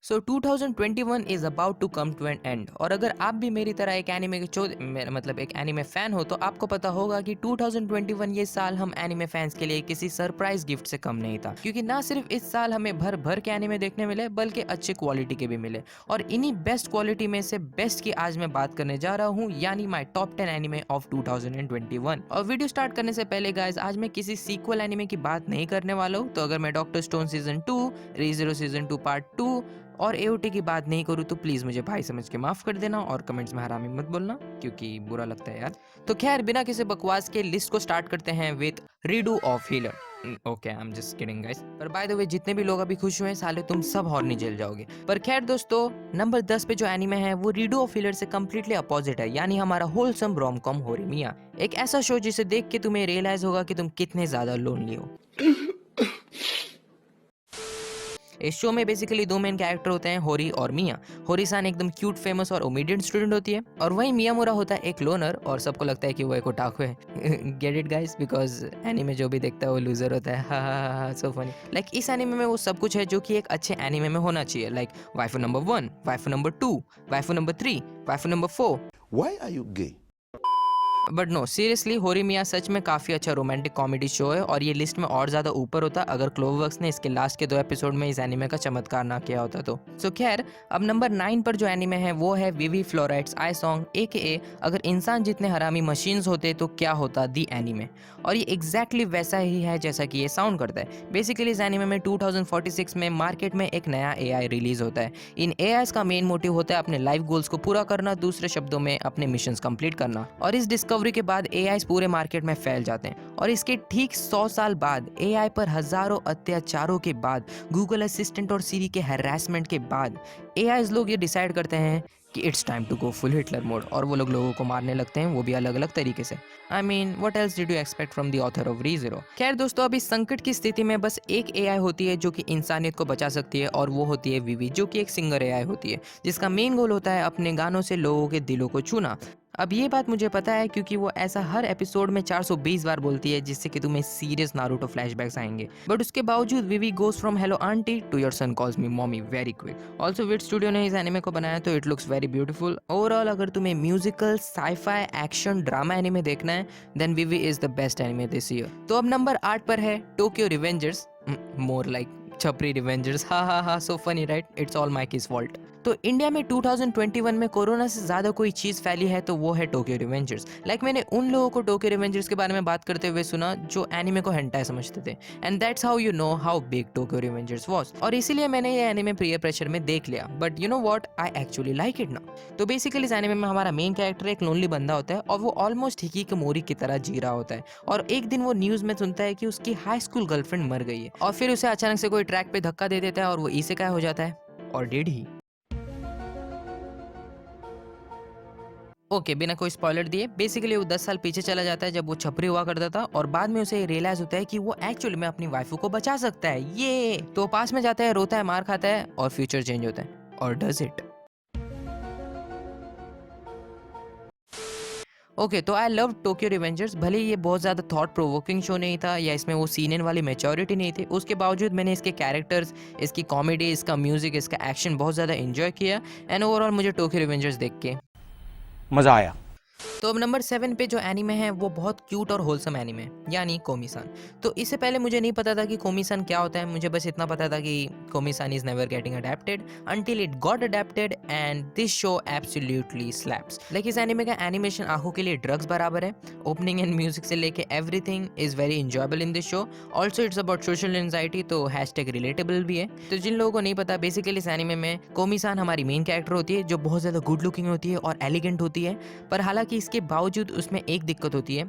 So 2021 is about to come to an end, और अगर आप भी मेरी तरह एक एनिमे के मतलब एक एनिमे फैन हो तो आपको पता होगा कि 2021 ये साल हम एनिमे फैंस के लिए किसी सरप्राइज गिफ्ट से कम नहीं था, क्योंकि ना सिर्फ इस साल हमें भर भर के एनिमे देखने मिले बल्कि अच्छे क्वालिटी के भी मिले। और इन्हीं बेस्ट क्वालिटी में से बेस्ट की आज मैं बात करने जा रहा हूँ, यानी माई टॉप 10 एनिमे ऑफ 2021। और वीडियो स्टार्ट करने से पहले गाइज, आज मैं किसी सीक्वल एनिमे की बात नहीं करने वाला हूँ। तो अगर मैं doctor stone season 2, Re Zero season 2 part 2 और एओटी की बात नहीं करूँ तो प्लीज मुझे भाई समझ के माफ कर देना, और कमेंट्स में हरामी मत बोलना क्योंकि बुरा लगता है यार। तो खैर बिना किसी बकवास के लिस्ट को स्टार्ट करते हैं with redo of healer. Okay, I am just kidding guys. पर बाय द वे, जितने भी लोग अभी खुश हुए हैं साले तुम सब हॉर्नी जेल जाओगे। पर खैर दोस्तों, नंबर 10 पे जो एनीमे है वो रीडू ऑफ हीलर से कंप्लीटली अपोजिट है, यानी हमारा होलसम रोम-कॉम होरीमिया। एक ऐसा शो जिसे देख के तुम्हें रियलाइज होगा कि तुम कितने ज्यादा लोनली हो। इस शो में बेसिकली दो मेन कैरेक्टर होते हैं, होरी और मिया। होरी सान एकदम क्यूट, फेमस और ओबीडिएंट स्टूडेंट होती है, और वहीं मियामुरा होता है एक लोनर और सबको लगता है कि वो एक ओटाकू है। Get it guys, because anime जो भी देखता है वो लूजर होता है। हा सो फनी। लाइक इस एनीमे में वो सब कुछ है जो कि एक अच्छे एनीमे में होना चाहिए, like waifu number 1, waifu number 2, waifu number 3, waifu number 4। Why are you gay? But no seriously, Horimiya सच में काफी अच्छा रोमांटिक कॉमेडी शो है, और ये लिस्ट में और ज्यादा ऊपर होता अगर क्लोवर्क्स ने इसके लास्ट के 2 एपिसोड में इस एनीमे का चमत्कार ना किया होता तो। सो खैर, अब नंबर 9 पर जो एनीमे है वो है विवी फ्लोराइड्स आई सॉन्ग, एके अगर इंसान जितने हरामी मशीन्स होते तो क्या होता दी एनीमे। और ये एग्जैक्टली वैसा ही है जैसा कि ये साउंड करता है। बेसिकली इस एनीमे में 2046 में मार्केट में एक नया एआई रिलीज होता है। इन एआईस का मेन मोटिव होता है अपने लाइफ गोल्स को पूरा करना, दूसरे शब्दों में अपने मिशंस कंप्लीट करना। और इस डिस्कवरी के बाद एआईस पूरे मार्केट में फैल जाते हैं, और इसके ठीक 100 साल बाद एआई पर हजारों अत्याचारों के बाद, गूगल असिस्टेंट और सीरी के हैरेसमेंट के बाद एआईस लोग ये डिसाइड करते हैं कि it's time to go full Hitler mode, और वो लोग लोगों को मारने लगते हैं, वो भी अलग अलग तरीके से। I mean what else did you expect from the author of Re Zero. खैर दोस्तों, अभी संकट की स्थिति में बस एक एआई होती है जो कि इंसानियत को बचा सकती है, और वो होती है विवी, जो कि एक सिंगर एआई होती है जिसका मेन गोल होता है अपने गानों से लोगों के दिलों को छूना। अब ये बात मुझे पता है क्योंकि वो ऐसा हर एपिसोड में 420 बार बोलती है, जिससे कि तुम्हें सीरियस नारुतो फ्लैशबैक्स आएंगे। बट उसके बावजूद Vivy goes from hello auntie to your son calls me mommy very quick. Also Wit Studio ने इस एनिमे को बनाया तो it looks very beautiful. Overall अगर तुम्हें musical, sci-fi, action, drama anime देखना है then Vivy is the best anime this year. तो अब नंबर 8 पर है टोक्यो रिवेंजर्स, मोर लाइक छपरी Revengers. Ha so funny right, it's all Mikey's fault. तो इंडिया में 2021 में कोरोना से ज्यादा कोई चीज फैली है तो वो है टोक्यो रिवेंजर्स। लाइक मैंने उन लोगों को टोक्यो रिवेंजर्स के बारे में बात करते हुए सुना जो एनिमे को हेंटाई समझते थे, and that's how you know how big Tokyo Revengers was. और इसीलिए मैंने ये एनिमे प्रियर प्रेशर में देख लिया, but you know what, I actually like it ना। तो बेसिकली इस एनिमे में हमारा मेन कैरेक्टर एक लोनली बंदा होता है, और वो ऑलमोस्ट हिकिकोमोरी की तरह जी रहा होता है। और एक दिन वो न्यूज में सुनता है कि उसकी हाई स्कूल गर्लफ्रेंड मर गई है, और फिर उसे अचानक से कोई ट्रैक पे धक्का दे देता है और वो ई से गायब हो जाता है। और डिड ही ओके, बिना कोई स्पॉइलर दिए, बेसिकली वो 10 साल पीछे चला जाता है जब वो छपरी हुआ करता था, और बाद में उसे रियलाइज होता है कि वो एक्चुअली में अपनी वाइफू को बचा सकता है। ये तो पास में जाता है, रोता है, मार खाता है, और फ्यूचर चेंज होता है। और डज इट। ओके, तो आई लव टोक्यो रिवेंजर्स। भले ही ये बहुत ज़्यादा थॉट प्रोवोकिंग शो नहीं था, या इसमें वो सीनियन वाली मैच्योरिटी नहीं थी, उसके बावजूद मैंने इसके कैरेक्टर्स, इसकी कॉमेडी, इसका म्यूजिक, इसका एक्शन बहुत ज़्यादा एंजॉय किया, एंड ओवरऑल मुझे टोक्यो रिवेंजर्स देख के मजा आया। तो अब नंबर 7 पे जो एनीमे है वो बहुत क्यूट और होलसम एनीमे यानी कोमी-सान। तो इससे पहले मुझे नहीं पता था कि कोमी-सान क्या होता है, मुझे बस इतना पता था कि Komi-san is never getting adapted until it got adapted, and this show absolutely slaps. Like इस एनीमे का एनिमेशन आंखों के लिए ड्रग्स बराबर है। ओपनिंग एंड म्यूजिक से लेके everything is very enjoyable in this show. Also it's about social anxiety, तो हैशटैग रिलेटेबल भी है। तो जिन लोगों को नहीं पता, बेसिकली इस एनीमे में कोमी-सान हमारी मेन कैरेक्टर होती है जो बहुत ज़्यादा गुड लुकिंग होती है और एलिगेंट होती है, पर हालांकि इसके बावजूद उसमें एक दिक्कत होती है,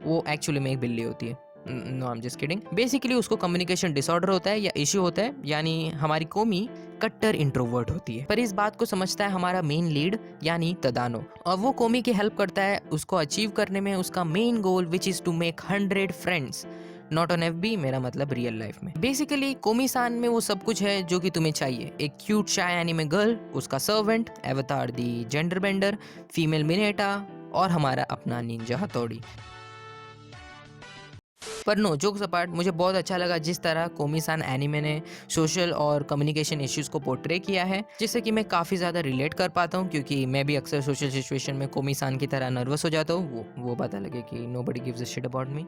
वो एक्चुअली में एक बिल्ली होती है। No I am just kidding. Basically उसको कम्युनिकेशन डिसऑर्डर होता है या इश्यू होता है, यानी हमारी कोमी कट्टर इंट्रोवर्ट होती है। पर इस बात को समझता है हमारा मेन लीड यानी तदानो, और वो कोमी की हेल्प करता है उसको अचीव करने में उसका main goal, which is to make 100 friends, not on FB, मेरा मतलब रियल लाइफ में। बेसिकली कोमी-सान में वो सब कुछ है जो कि तुम्हें चाहिए, एक क्यूट शाय एनिमे गर्ल, उसका सर्वेंट एवतार दी जेंडर बेंडर, फीमेल मिनेटा, और हमारा अपना निंजा हथौड़ी। पर नो, जोक्स अपार्ट, मुझे बहुत अच्छा लगा जिस तरह कोमी-सान एनीमे ने सोशल और कम्युनिकेशन इश्यूज को पोर्ट्रे किया है, जिससे कि मैं काफ़ी ज़्यादा रिलेट कर पाता हूँ, क्योंकि मैं भी अक्सर सोशल सिचुएशन में कोमी-सान की तरह नर्वस हो जाता हूँ। वो पता लगे कि nobody gives a shit about me.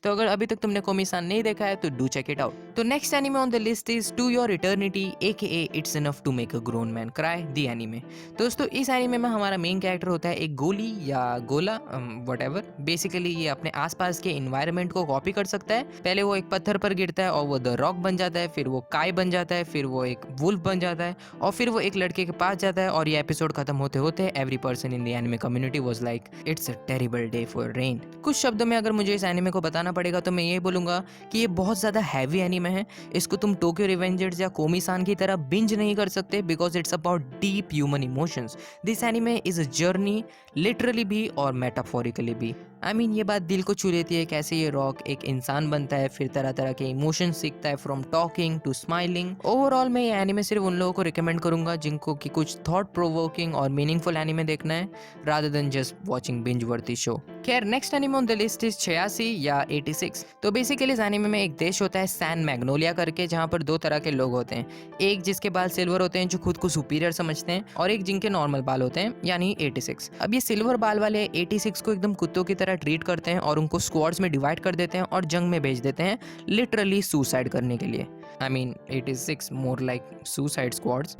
तो अगर अभी तक तुमने कोमी-सान नहीं देखा है तो डू चेक इट आउट। तो next anime on the list is to your eternity aka it's enough to make a grown man cry the anime. दोस्तों, इस एनीमे में हमारा मेन कैरेक्टर होता है एक गोली या गोला, व्हाटएवर। बेसिकली ये अपने आसपास के एनवायरनमेंट को कॉपी कर सकता है। पहले वो एक पत्थर पर गिरता है और वो द रॉक बन जाता है, फिर वो काय बन जाता है, फिर वो एक वुल्फ बन जाता है, और फिर वो एक लड़के के पास जाता है। और ये एपिसोड खत्म होते होते every person in the anime community was like it's a terrible day for rain. कुछ शब्दों में अगर मुझे इस एनीमे को बताना पड़ेगा तो मैं ये बोलूंगा कि ये बहुत ज्यादा हैवी एनीमे है। इसको तुम टोक्यो रिवेंजर्स या कोमी-सान की तरह बिंज नहीं कर सकते, because it's about deep human emotions. This anime is a journey, literally भी और मेटाफोरिकली भी। आई मीन, ये बात दिल को छू लेती है, कैसे ये रॉक एक इंसान बनता है, फिर तरह तरह के इमोशन सीखता है, from talking to smiling. Overall मैं ये एनीमे सिर्फ उन लोगों को रिकमेंड करूंगा जिनको कि कुछ थॉट प्रोवोकिंग और मीनिंगफुल एनीमे देखना है, rather than just watching binge वर्दी शो। खैर, next anime on the list is 86 या 86। तो बेसिकली इस एनीमे में एक देश होता है सैन मैग्नोलिया करके, जहाँ पर दो तरह के लोग होते हैं। एक जिसके बाल सिल्वर होते हैं, जो खुद को सुपीरियर समझते हैं, और एक जिनके नॉर्मल बाल होते हैं, यानी 86। अब ये सिल्वर बाल वाले 86 को एकदम कुत्तों की तरह ट्रीट करते हैं और उनको स्क्वाड्स में डिवाइड कर देते हैं और जंग में भेज देते हैं, लिटरली सुसाइड करने के लिए। I mean 86 more like suicide squads.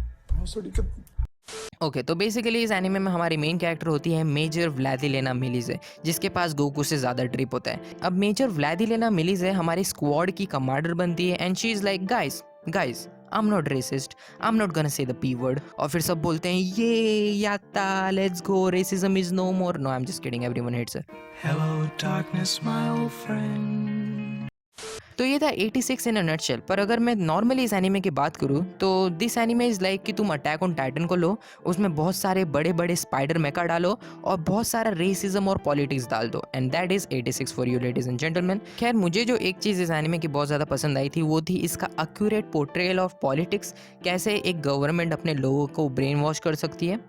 Okay, तो बेसिकली इस एनीमे में हमारी मेन कैरेक्टर होती है मेजर व्लादिलेना मिलीजे, जिसके पास गोकू से ज़्यादा ड्रिप होता है। अब मेजर व्लादिलेना मिलीजे हमारी स्क्वाड की कमांडर बनती है, and she is like guys guys, I am not racist, I am not gonna say the P word. और फिर सब बोलते हैं ये यात्ता, let's go, racism is no more. No, I am just kidding, everyone hates her. Hello, darkness, my old friend. तो ये था 86 इन अ नटशेल। पर अगर मैं नॉर्मली इस एनीमे की बात करूँ तो दिस एनीमे इज़ लाइक कि तुम अटैक ऑन टाइटन को लो, उसमें बहुत सारे बड़े बड़े स्पाइडर मेका डालो और बहुत सारा रेसिज्म और पॉलिटिक्स डाल दो, and that is 86 for you ladies and gentleman. खैर, मुझे जो एक चीज़ इस एनीमे की बहुत ज़्यादा पसंद आई थी वो थी इसका एक्यूरेट पोर्ट्रेयल ऑफ पॉलिटिक्स, कैसे एक गवर्नमेंट अपने लोगों को ब्रेन वॉश कर सकती है,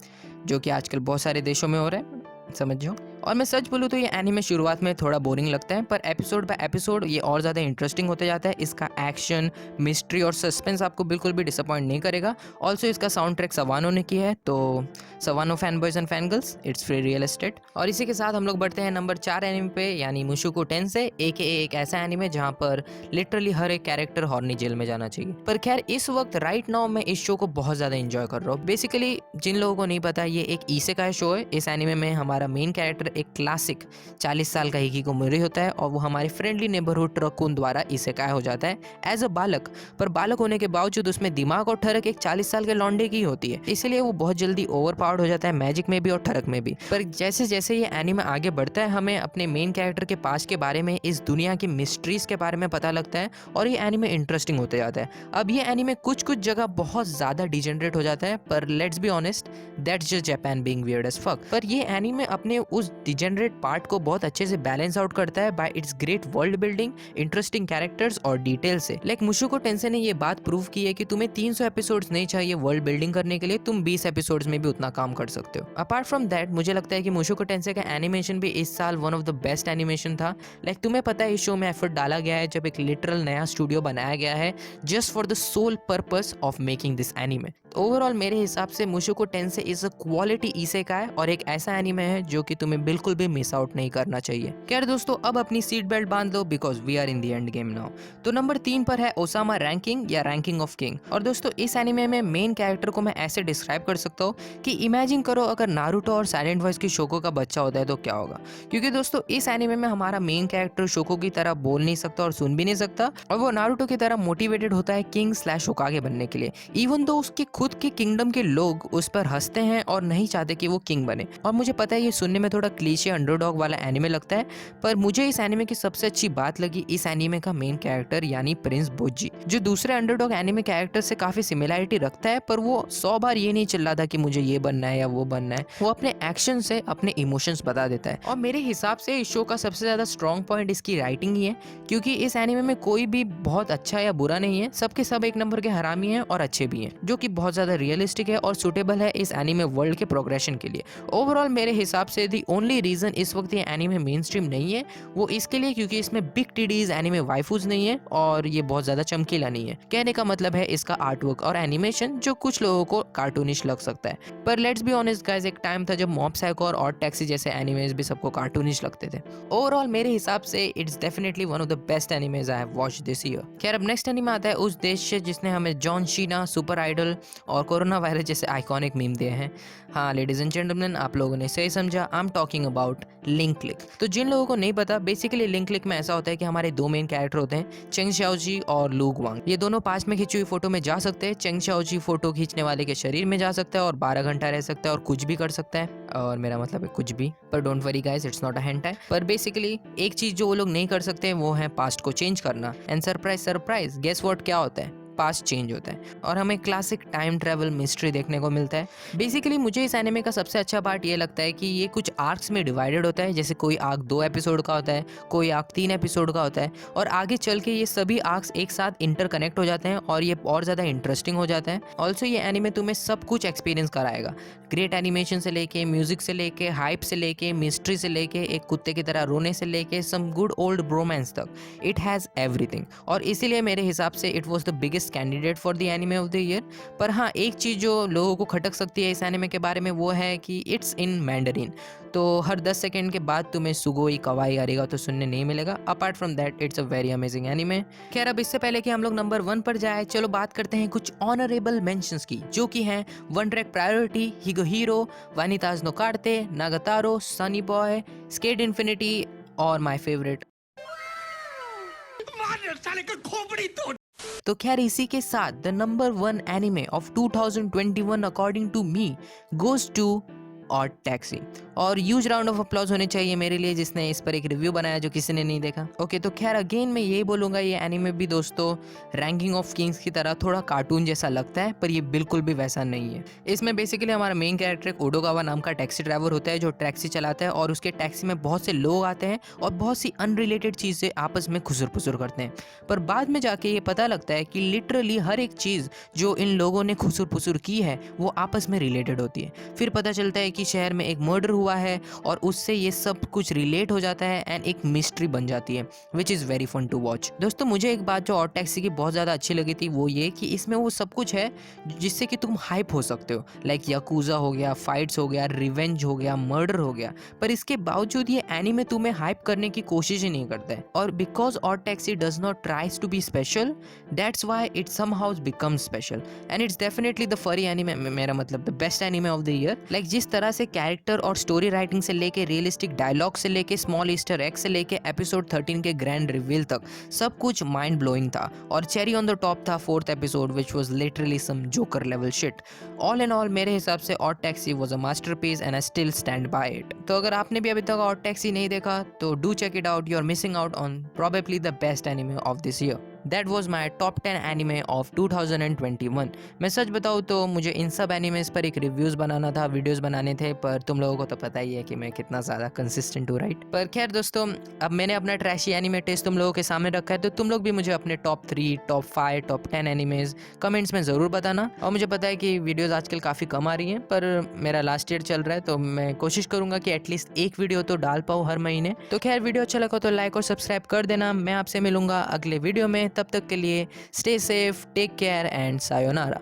जो कि आजकल बहुत सारे देशों में हो रहा है, समझ जाओ। और मैं सच बोलूँ तो ये एनीमे शुरुआत में थोड़ा बोरिंग लगता है, पर एपिसोड बाय एपिसोड ये और ज़्यादा इंटरेस्टिंग होते जाता है। इसका एक्शन, मिस्ट्री और सस्पेंस आपको बिल्कुल भी डिसअपॉइंट नहीं करेगा। ऑल्सो इसका साउंड ट्रैक सवानो ने किया है, तो Sawano fan boys and fan girls, it's free real estate. और इसी के साथ हम लोग बढ़ते हैं नंबर 4 एनीमे पे, यानी मुशुको टेंसेई, एक ऐसा एनीमे जहाँ पर लिटरली हर एक कैरेक्टर हॉर्नी जेल में जाना चाहिए। पर खैर, इस वक्त राइट नाउ मैं इस शो को बहुत ज़्यादा इंजॉय कर रहा हूँ। बेसिकली जिन लोगों को नहीं पता, ये एक इसेकाई शो है। इस एनीमे में हमारा मेन कैरेक्टर एक क्लासिक 40 साल का हिकिकोमोरी होता है और वो हमारे फ्रेंडली नेबरहुड ट्रकुन द्वारा इसेकाई हो जाता है एज अ बालक। पर बालक होने के बावजूद उसमें दिमाग और ठरक एक 40 साल के लौंडे की होती है, इसलिए वो बहुत जल्दी ओवर पावर्ड हो जाता है, मैजिक में भी और ठरक में भी। पर जैसे जैसे ये एनीमे आगे बढ़ता है, हमें अपने मेन कैरेक्टर के पास के बारे में, इस दुनिया की मिस्ट्रीज के बारे में पता लगता है और ये एनीमे इंटरेस्टिंग होते जाता है। अब ये एनीमे कुछ कुछ जगह बहुत ज़्यादा डिजेनरेट हो जाता है, पर let's be honest, that's just Japan being weird as fuck. पर ये एनीमे अपने उस डिजेनरेट पार्ट को बहुत अच्छे से बैलेंस आउट करता है bye it's great world building, interesting characters और डिटेल से। लाइक मुशुको टेंसेई ने ये बात प्रूव की है कि तुम्हें 300 एपिसोड्स नहीं चाहिए वर्ल्ड बिल्डिंग करने के लिए, तुम 20 एपिसोड्स में भी उतना काम कर सकते हो। अपार्ट फ्रॉम दैट, मुझे लगता है कि मुशुको टेंसेई का एनिमेशन भी इस साल one of the best animation था। लाइक तुम्हें पता है इस शो में एफर्ट डाला गया है, जब एक लिटरल नया स्टूडियो बनाया गया है just for the sole purpose of making this anime. Overall मेरे हिसाब से Mushoku Tensei is a quality isekai और एक ऐसा एनीमे है जो कि तुम्हें बिल्कुल भी मिस आउट नहीं करना चाहिए। खैर दोस्तों, अब अपनी सीट बेल्ट बांध लो because we are in the end game now. तो नंबर 3 पर है ओसामा रैंकिंग या रैंकिंग ऑफ किंग। और दोस्तों, इस एनीमे में मेन कैरेक्टर को मैं ऐसे डिस्क्राइब कर सकता हूँ कि इमेजिन करो अगर नारुतो और साइलेंट वॉइस की शोको का बच्चा होता है तो क्या होगा। क्योंकि दोस्तों, इस एनीमे में हमारा मेन कैरेक्टर शोको की तरह बोल नहीं सकता और सुन भी नहीं सकता, और वो नारुतो की तरह मोटिवेटेड होता है किंग स्लैश होकागे बनने के लिए, इवन दो उसके खुद के किंगडम के लोग उस पर हंसते हैं और नहीं चाहते कि वो किंग बने। और मुझे पता है ये सुनने में थोड़ा क्लीशे अंडरडॉग वाला एनीमे लगता है, पर मुझे इस एनीमे की सबसे अच्छी बात लगी इस एनीमे का मेन कैरेक्टर यानी प्रिंस बोजी, जो दूसरे अंडरडॉग एनीमे कैरेक्टर से काफी सिमिलरिटी रखता है, पर वो 100 बार ये नहीं चिल्लाता कि मुझे ये बनना है या वो बनना है। वो अपने एक्शन से अपने इमोशंस बता देता है। और मेरे हिसाब से इस शो का सबसे ज्यादा स्ट्रॉन्ग पॉइंट इसकी राइटिंग ही है, क्योंकि इस एनीमे में कोई भी बहुत अच्छा या बुरा नहीं है, सबके सब एक नंबर के हरामी हैं और अच्छे भी हैं, जो कि बहुत ज़्यादा रियलिस्टिक है और सुटेबल है इस एनीमे वर्ल्ड के प्रोग्रेशन के लिए। ओवरऑल मेरे हिसाब से दी ओनली रीज़न इस वक्त ये एनीमे मेन स्ट्रीम नहीं है वो इसके लिए क्योंकि इसमें बिग टीडीज एनीमे वाइफूज नहीं है और ये बहुत ज़्यादा चमकीला नहीं है। कहने का मतलब है इसका आर्टवर्क और एनिमेशन जो कुछ लोगों को कार्टूनिश लग सकता है, पर लेट्स बी ऑनेस्ट गाइस, एक टाइम था जब मॉब साइको और ऑड टैक्सी जैसे एनिमेज भी सबको कार्टूनिश लगते थे। ओवरऑल मेरे हिसाब से it's definitely one of the best animes I have watched this year. खैर अब नेक्स्ट एनिमे आता है उस देश से जिसने हमें जॉन शीना, सुपर आइडल और कोरोना वायरस जैसे आइकॉनिक मीम दिए हैं। हाँ लेडीज एंड जेंटलमैन, आप लोगों ने सही समझा, I am talking about link click. तो जिन लोगों को नहीं पता, बेसिकली लिंक क्लिक में ऐसा होता है कि हमारे दो मेन कैरेक्टर होते हैं, चेंग शाओजी और लूग वांग। ये दोनों पास में खींची हुई फोटो में जा सकते हैं। चेंग शाओजी फोटो खींचने वाले के शरीर में जा सकता है और 12 घंटा रह सकता है और कुछ भी कर सकता है, और मेरा मतलब है कुछ भी, पर don't worry guys, it's not a hentai. पर बेसिकली एक चीज जो वो लोग नहीं कर सकते वो है पास्ट को चेंज करना। And surprise surprise, guess what, क्या होता है, पास्ट चेंज होता है और हमें क्लासिक टाइम ट्रैवल मिस्ट्री देखने को मिलता है। बेसिकली मुझे इस एनिमे का सबसे अच्छा पार्ट ये लगता है कि ये कुछ आर्क्स में डिवाइडेड होता है, जैसे कोई आर्क 2 एपिसोड का होता है, कोई आर्क 3 एपिसोड का होता है, और आगे चल के ये सभी आर्क्स एक साथ इंटरकनेक्ट हो जाते हैं और ये और ज़्यादा इंटरेस्टिंग हो जाता है। ऑल्सो ये एनिमे तुम्हें सब कुछ एक्सपीरियंस कराएगा, ग्रेट एनिमेशन से लेके, म्यूजिक से लेके, हाइप से लेके, मिस्ट्री से लेके, एक कुत्ते की तरह रोने से लेके, सम गुड ओल्ड ब्रोमांस तक, इट हैज़ एवरीथिंग। और इसीलिए मेरे हिसाब से it was the biggest candidate for the anime of the year. पर हाँ, एक चीज़ जो लोगों को खटक सकती है इस एनिमे के बारे में वो है कि इट्स इन मैंडरिन, तो हर 10 सेकंड के बाद तुम्हें सुगोई कवाई आरेगा तो सुनने नहीं मिलेगा। Apart from that it's a very amazing anime. खैर अब इससे पहले कि हम लोग नंबर 1 पर जाए, चलो बात करते हैं कुछ ऑनरेबल मेंशंस की, जो कि हैं one track priority, Hige Hiro, Vanitas no Carte, Nagatoro, Sunny boy, skate infinity और माय फेवरेट। तो खैर इसी के साथ the number 1 anime of 2021 according to me goes to odd taxi. और ह्यूज राउंड ऑफ अप्लॉज होने चाहिए मेरे लिए जिसने इस पर एक रिव्यू बनाया जो किसी ने नहीं देखा। ओके तो खैर अगेन मैं यही बोलूँगा, ये एनिमे भी दोस्तों रैंकिंग ऑफ किंग्स की तरह थोड़ा कार्टून जैसा लगता है, पर ये बिल्कुल भी वैसा नहीं है। इसमें बेसिकली हमारा मेन कैरेक्टर एक ओडोगावा नाम का टैक्सी ड्राइवर होता है जो टैक्सी चलाता है, और उसके टैक्सी में बहुत से लोग आते हैं और बहुत सी अनरिलेटेड चीज़ें आपस में खुसर पुसर करते हैं। पर बाद में जाके ये पता लगता है कि लिटरली हर एक चीज़ जो इन लोगों ने खुसर पुसर की है वो आपस में रिलेटेड होती है। फिर पता चलता है कि शहर में एक मर्डर हुआ है और उससे ये सब कुछ रिलेट हो जाता है एंड एक मिस्ट्री बन जाती है, which is very fun to watch. दोस्तों मुझे एक बात जो और टैक्सी की बहुत ज़्यादा अच्छी लगी थी वो ये कि इसमें वो सब कुछ है जिससे कि तुम हाइप हो सकते हो, लाइक याकूजा हो गया, फाइट्स हो गया, रिवेंज हो गया, मर्डर हो गया। पर इसके बावजूद ये एनीमे तुम्हें हाइप करने की कोशिश ही नहीं करता है, और because Odd taxi does not tries to be special, that's why it somehow become special and it's definitely the furry anime, मेरा मतलब the best anime of the year. Like जिस तरह से कैरेक्टर और स्टोरी राइटिंग से लेके, realistic dialogue से लेके, स्मॉल ईस्टर एग से लेके एपिसोड 13 के ग्रैंड रिवील तक सब कुछ माइंड ब्लोइंग था। और चेरी ऑन द टॉप था 4th episode which was literally some joker level shit. All in all मेरे हिसाब से Odd taxi was a masterpiece and I still stand by it. तो अगर आपने भी अभी तक ऑड टैक्सी नहीं देखा तो do check it out, you are missing out on probably the best anime of this year. That was my top 10 anime of 2021। मैं सच बताऊँ तो मुझे इन सब एनिमेज पर एक रिव्यूज़ बनाना था, वीडियोज़ बनाने थे, पर तुम लोगों को तो पता ही है कि मैं कितना ज़्यादा कंसिस्टेंट हूँ, राइट। पर खैर दोस्तों, अब मैंने अपना ट्रैशी एनिमे टेस्ट तुम लोगों के सामने रखा है, तो तुम लोग भी मुझे अपने top 3, top 5, top 10 animes comments में ज़रूर बताना। और मुझे पता है कि वीडियोज़ आजकल काफ़ी कम आ रही हैं, पर मेरा लास्ट ईयर चल रहा है तो मैं कोशिश करूँगा कि एटलीस्ट एक वीडियो तो डाल पाऊँ हर महीने। तो खैर वीडियो अच्छा लगा तो लाइक और सब्सक्राइब कर देना। मैं आपसे मिलूंगा अगले वीडियो में, तब तक के लिए stay safe, take care and sayonara.